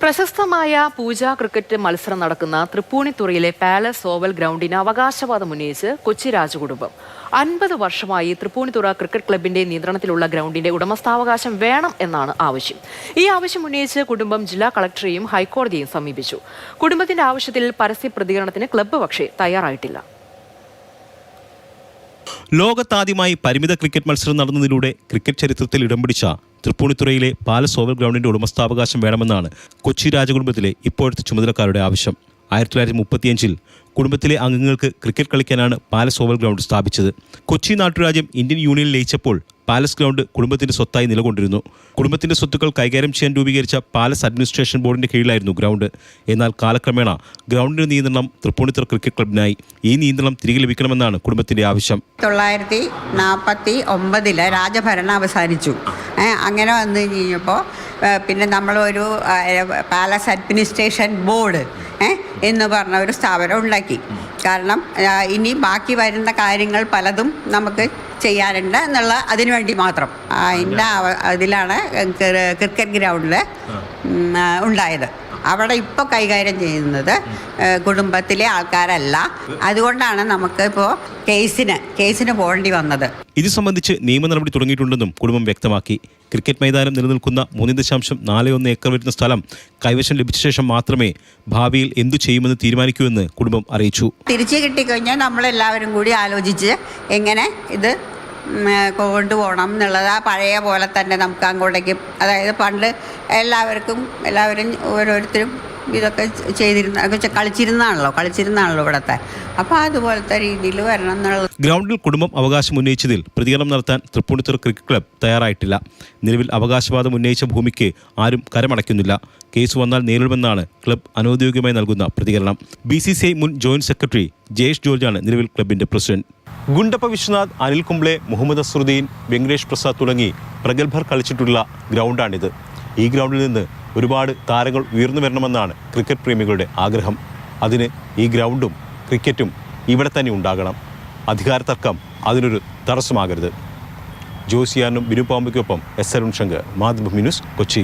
പ്രശസ്തമായ പൂജ ക്രിക്കറ്റ് മത്സരം നടക്കുന്ന തൃപ്പൂണിത്തുറയിലെ പാലസ് ഓവൽ ഗ്രൗണ്ടിന് അവകാശവാദം ഉന്നയിച്ച് കൊച്ചി രാജകുടുംബം 50 വർഷമായി തൃപ്പൂണിത്തുറ ക്രിക്കറ്റ് ക്ലബിന്റെ നിയന്ത്രണത്തിലുള്ള ഗ്രൗണ്ടിന്റെ ഉടമസ്ഥാവകാശം വേണം എന്നാണ് ആവശ്യം. ഈ ആവശ്യം ഉന്നയിച്ച് കുടുംബം ജില്ലാ കളക്ടറെയും ഹൈക്കോടതിയെയും സമീപിച്ചു. കുടുംബത്തിന്റെ ആവശ്യത്തിൽ പരസ്യ പ്രതികരണത്തിന് ക്ലബ്ബ് പക്ഷേ തയ്യാറായിട്ടില്ല. ലോകത്താദ്യമായി പരിമിത ക്രിക്കറ്റ് മത്സരം നടന്നതിലൂടെ ക്രിക്കറ്റ് ചരിത്രത്തിൽ ഇടം പിടിച്ച തൃപ്പൂണിത്തുറയിലെ പാലസ് ഓവൽ ഗ്രൗണ്ടിന്റെ ഉടമസ്ഥാവകാശം വേണമെന്നാണ് കൊച്ചി രാജകുടുംബത്തിലെ ഇപ്പോഴത്തെ ചുമതലക്കാരുടെ ആവശ്യം. 1935 കുടുംബത്തിലെ അംഗങ്ങൾക്ക് ക്രിക്കറ്റ് കളിക്കാനാണ് പാലസ് ഓവൽ ഗ്രൗണ്ട് സ്ഥാപിച്ചത്. കൊച്ചി നാട്ടുരാജ്യം ഇന്ത്യൻ യൂണിയനിൽ ലയിച്ചപ്പോൾ പാലസ് ഗ്രൗണ്ട് കുടുംബത്തിന്റെ സ്വത്തായി നിലകൊണ്ടിരുന്നു. കുടുംബത്തിന്റെ സ്വത്തുക്കൾ കൈകാര്യം ചെയ്യാൻ രൂപീകരിച്ച പാലസ് അഡ്മിനിസ്ട്രേഷൻ ബോർഡിന്റെ കീഴിലായിരുന്നു ഗ്രൗണ്ട്. എന്നാൽ കാലക്രമേണ ഗ്രൗണ്ടിന്റെ നിയന്ത്രണം തൃപ്പൂണിത്തുറ ക്രിക്കറ്റ് ക്ലബിനായി. ഈ നിയന്ത്രണം തിരികെ ലഭിക്കണമെന്നാണ് കുടുംബത്തിന്റെ ആവശ്യം. 1949 രാജഭരണം അവസാനിച്ചു. അങ്ങനെ വന്നു കഴിഞ്ഞപ്പോൾ പിന്നെ നമ്മളൊരു പാലസ് അഡ്മിനിസ്ട്രേഷൻ ബോർഡ് എന്ന് പറഞ്ഞ ഒരു സ്ഥാപനം ഉണ്ടാക്കി. കാരണം ഇനി ബാക്കി വരുന്ന കാര്യങ്ങൾ പലതും നമുക്ക് ചെയ്യാനുണ്ട് എന്നുള്ള അതിനു വേണ്ടി മാത്രം. അതിലാണ് ക്രിക്കറ്റ് ഗ്രൗണ്ടിൽ ഉണ്ടായത്. അവിടെ ഇപ്പോൾ കൈകാര്യം ചെയ്യുന്നത് കുടുംബത്തിലെ ആൾക്കാരല്ല. അതുകൊണ്ടാണ് നമുക്കിപ്പോൾ കേസിന് പോകേണ്ടി വന്നത്. ഇത് സംബന്ധിച്ച് നിയമ നടപടി തുടങ്ങിയിട്ടുണ്ടെന്നും കുടുംബം വ്യക്തമാക്കി. ക്രിക്കറ്റ് മൈതാനം നിലനിൽക്കുന്ന 3.41 ഏക്കർ വരുന്ന സ്ഥലം കൈവശം ലഭിച്ച ശേഷം മാത്രമേ ഭാവിയിൽ എന്തു ചെയ്യുമെന്ന് തീരുമാനിക്കൂവെന്ന് കുടുംബം അറിയിച്ചു. തിരിച്ചു കിട്ടിക്കഴിഞ്ഞാൽ നമ്മളെല്ലാവരും കൂടി ആലോചിച്ച് എങ്ങനെ ഇത് കൊണ്ടുപോകണം എന്നുള്ളത് പഴയ പോലെ തന്നെ നമുക്ക് അങ്ങോട്ടേക്ക്, അതായത് പണ്ട് എല്ലാവരും ഓരോരുത്തരും ഇതൊക്കെ കളിച്ചിരുന്നാണല്ലോ ഇവിടത്തെ. അപ്പോൾ അതുപോലത്തെ രീതിയിൽ വരണം എന്നുള്ളത്. ഗ്രൗണ്ടിൽ കുടുംബം അവകാശം ഉന്നയിച്ചതിൽ പ്രതികരണം നടത്താൻ തൃപ്പൂണിത്തുറ ക്രിക്കറ്റ് ക്ലബ് തയ്യാറായിട്ടില്ല. നിലവിൽ അവകാശവാദം ഉന്നയിച്ച ഭൂമിക്ക് ആരും കരമടയ്ക്കുന്നില്ല. കേസ് വന്നാൽ നേരിടുമെന്നാണ് ക്ലബ് അനൗദ്യോഗികമായി നൽകുന്ന പ്രതികരണം. BCCI മുൻ ജോയിന്റ് സെക്രട്ടറി ജയേഷ് ജോർജാണ് നിലവിൽ ക്ലബിന്റെ പ്രസിഡന്റ്. ഗുണ്ടപ്പ വിശ്വനാഥ്, അനിൽ കുംബ്ലെ, മുഹമ്മദ് അസ്റുദ്ദീൻ, വെങ്കടേഷ് പ്രസാദ് തുടങ്ങി പ്രഗത്ഭർ കളിച്ചിട്ടുള്ള ഗ്രൗണ്ടാണിത്. ഈ ഗ്രൗണ്ടിൽ നിന്ന് ഒരുപാട് താരങ്ങൾ ഉയർന്നു വരണമെന്നാണ് ക്രിക്കറ്റ് പ്രേമികളുടെ ആഗ്രഹം. അതിന് ഈ ഗ്രൗണ്ടും ക്രിക്കറ്റും ഇവിടെ തന്നെ ഉണ്ടാകണം. അധികാര തർക്കം അതിനൊരു തടസ്സമാകരുത്. ജോസിയാനും ബിനു പാമ്പയ്ക്കൊപ്പം SL ശങ്കർ, മാതൃഭൂമി ന്യൂസ്, കൊച്ചി.